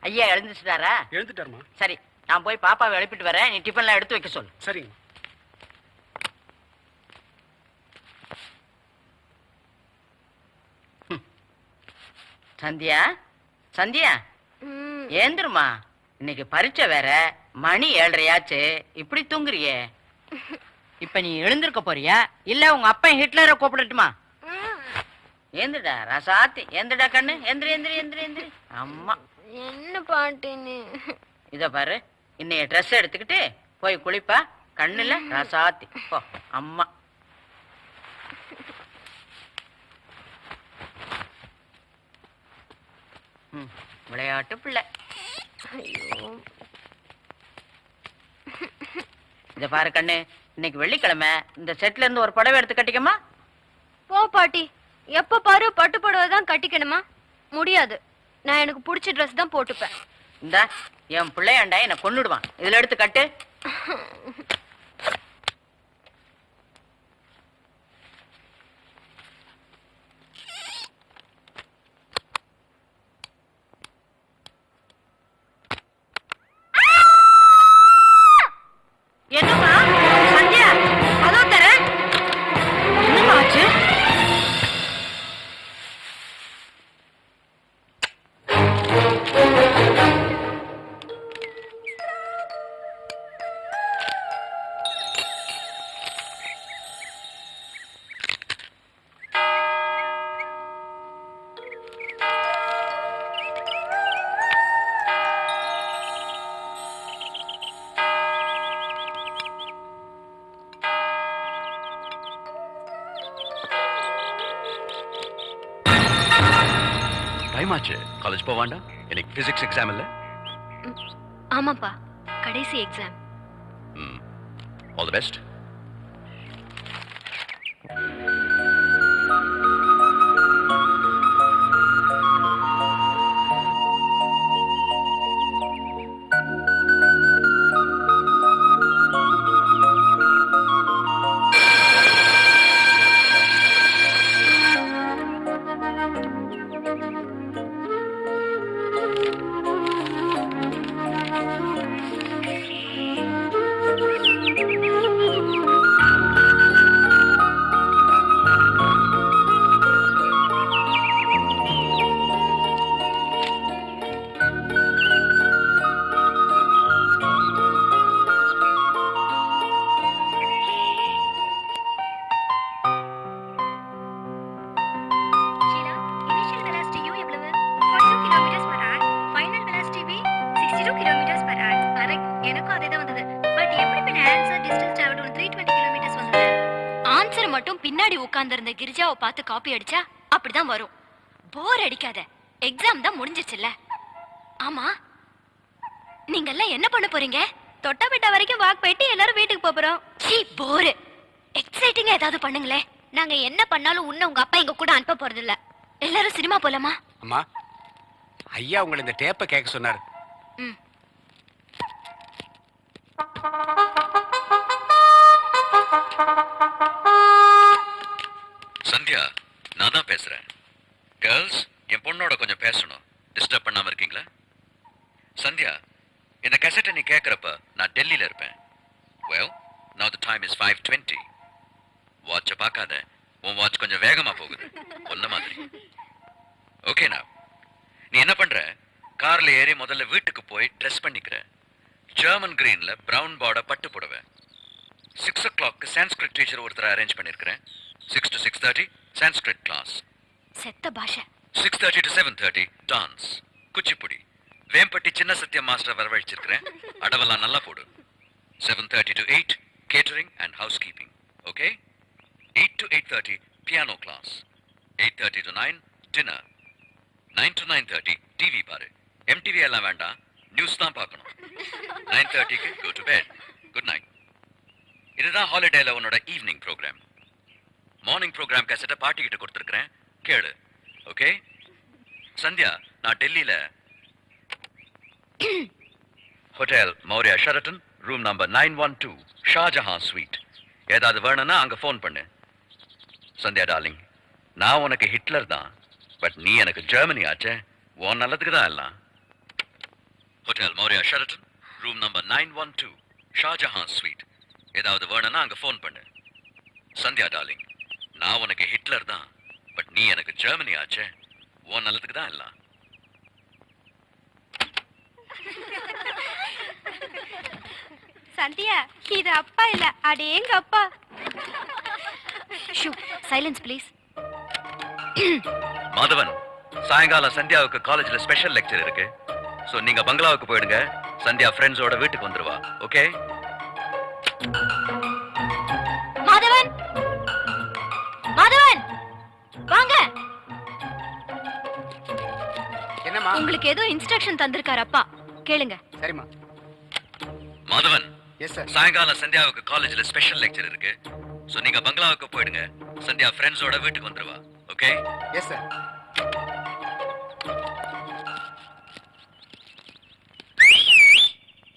ஐயா எழுந்துட்டாரா? எழுந்துட்டாருமா. சரி, நான் போய் பாப்பாவை எழுப்பிட்டு வரேன். நீ டிஃபன்லாம் எடுத்து வைக்க சொல்லு. சரிங்க. சந்தியா, சந்தியா ஏந்திருமா. இன்னைக்கு பரீட்சை வேற, மணி 7:30 இப்படி தூங்குறியே. இப்ப நீ எழுந்திருக்க போறியா இல்ல உங்க அப்பா ஹிட்லரை கூப்பிடட்டுமா? ஏந்திரடா ரசாத்தி, ஏந்திரடா கண்ணு, எந்திரி எந்திரி எந்திரி எந்திரி. அம்மா என்ன பாட்டின்னு இத பாரு, இன்னைய ட்ரெஸ் எடுத்துக்கிட்டு போய் குளிப்பா. கண்ணுல ரசாத்தி போ. அம்மா விளையாட்டு பிள்ளை. ஐயோ இத பாரு கண்ணு, இன்னைக்கு வெள்ளிக்கிழமை, இந்த செட்ல இருந்து ஒரு புடவை எடுத்து கட்டிக்கமா. போ பாட்டி, எப்ப பாரு பட்டு புடவை தான் கட்டிக்கணுமா? முடியாது, நான் எனக்கு பிடிச்ச ட்ரெஸ் தான் போட்டுப்பேன். இந்த என் பிள்ளையாண்டா என்னை கொன்னுடுவான். இதுல எடுத்து கட்டு. என்னம்மா சந்தியா, அதோ தர என்னம்மா ஆச்சு? டைம் ஆச்சு, காலேஜ் போவாண்டா. எனக்கு பிசிக்ஸ் எக்ஸாம் இல்ல. ஆமாப்பா, கடைசி எக்ஸாம். All the best. மட்டும் பின்னாடி உட்கார்ந்திருந்த கிரிஜாவை பார்த்து காப்பி அடிச்சா அப்படிதான் வரும். போர் அடிக்காத, எக்ஸாம் தான் முடிஞ்சிச்சுல்ல. ஆமா, நீங்க எல்லாம் என்ன பண்ண போறீங்க? தொட்டபெட்ட வரைக்கும் வாக் போயிட்டு எல்லாரும் வீட்டுக்கு போறோம். சீ போர். எக்ஸைட்டிங்கா ஏதாவது பண்ணுங்களே. நாங்க என்ன பண்ணாலும் உன்ன உங்க அப்பா எங்க கூட அனுப்ப போறது இல்ல. எல்லாரும் சினிமா போலாமா? அம்மா, ஐயா உங்களை இந்த டேப்பை கேட்க சொன்னார். சந்தியா, நான் தான் பேசுறேன். கேர்ள்ஸ், என் பொண்ணோட கொஞ்சம் பேசணும். டிஸ்டர்ப் பண்ணாம இருக்கீங்களா? சந்தியா, இந்த கேசட்டை நீ கேட்கறப்ப நான் டெல்லியில இருப்பேன். Well, now the time is 5:20. வாட்சை பார்க்காத, உன் வாட்ச் கொஞ்சம் வேகமா போகுது, ஒன்ன மாதிரி. ஓகே, நீ என்ன பண்ற? கார்ல ஏறி முதல்ல வீட்டுக்கு போய் ட்ரெஸ் பண்ணிக்கிற. ஜெர்மன் கிரீன்ல பிரவுன் பார்டர் பட்டு புடவை. 6 o'clock சான்ஸ்கிரிட் டீச்சர் ஒருத்தர் அரேஞ்ச் பண்ணிருக்கிறேன். 6 to 6:30 சான்ஸ்கிரிட் கிளாஸ். செத்த பாஷை. 6:30 to 7:30 டான்ஸ், குச்சிப்புடி. வேம்பட்டி சின்ன சத்தியம் மாஸ்டர் வரவழைச்சிருக்கிறேன். அடவெல்லாம் நல்லா போடு. 7:30 to 8 catering and house keeping. Okay? 8 to 8:30 piano class. 8:30 to 9 dinner. 9 to 9:30 TV பாரு. MTV எல்லாம் வேண்டாம், நியூஸ் தான் பார்க்கணும். 9:30க்கு go to bed. Good night. இதுதான் ஹாலிடேல உன்னோட ஈவினிங் ப்ரோக்ராம். மார்னிங் ப்ரோக்ராம் கேசட்டை பாட்டி கிட்ட கொடுத்துருக்கிறேன், கேளு. ஓகே? சந்தியா, நான் டெல்லியில hotel Maurya Sheraton, room number 912, Shahjahan suite. ஏதாவது வேணும்னா அங்க ஃபோன் பண்ணு. சந்தியா டார்லிங், நான் உனக்கு ஹிட்லர் தான், பட் நீ எனக்கு ஜெர்மனி ஆச்சே. உன் நல்லதுக்கு தான் எல்லாம். Hotel Moria Sheraton, room number 912, Shahjahan suite. ஏதாவது வேணும்னா அங்க ஃபோன் பண்ணு. சந்தியா டார்லிங், நான் உனக்கு ஹிட்லர் தான், பட் நீ எனக்கு ஜெர்மனி ஆச்சே. உன் நல்லதுக்கு தான் எல்லாம். சந்தியா, இது அப்பா இல்ல, அடேங்க அப்பா. Shoe, silence please. மாதவன், சாயங்காலம் சந்தியாவுக்கு காலேஜ்ல ஸ்பெஷல் லெக்சர் இருக்கு. சோ நீங்க பங்களாவுக்கு போயிடுங்க. சந்தியா ஃப்ரெண்ட்ஸோட வீட்டுக்கு வந்துருவா. ஓகே? மாதவன், மாதவன், வாங்க. என்னம்மா? உங்களுக்கு ஏதோ இன்ஸ்ட்ரக்ஷன் தந்திருக்காரு அப்பா, கேளுங்க. சரிம்மா. Madhavan, yes sir. சாயங்காலம் சந்தியாவுக்கு காலேஜ்ல ஸ்பெஷல் லெக்சர் இருக்கு. சோ நீங்க பங்களாவுக்கு போயிடுங்க. சந்தியா ஃப்ரெண்ட்ஸோட வீட்டுக்கு வந்துருவா. ஓகே? Yes sir.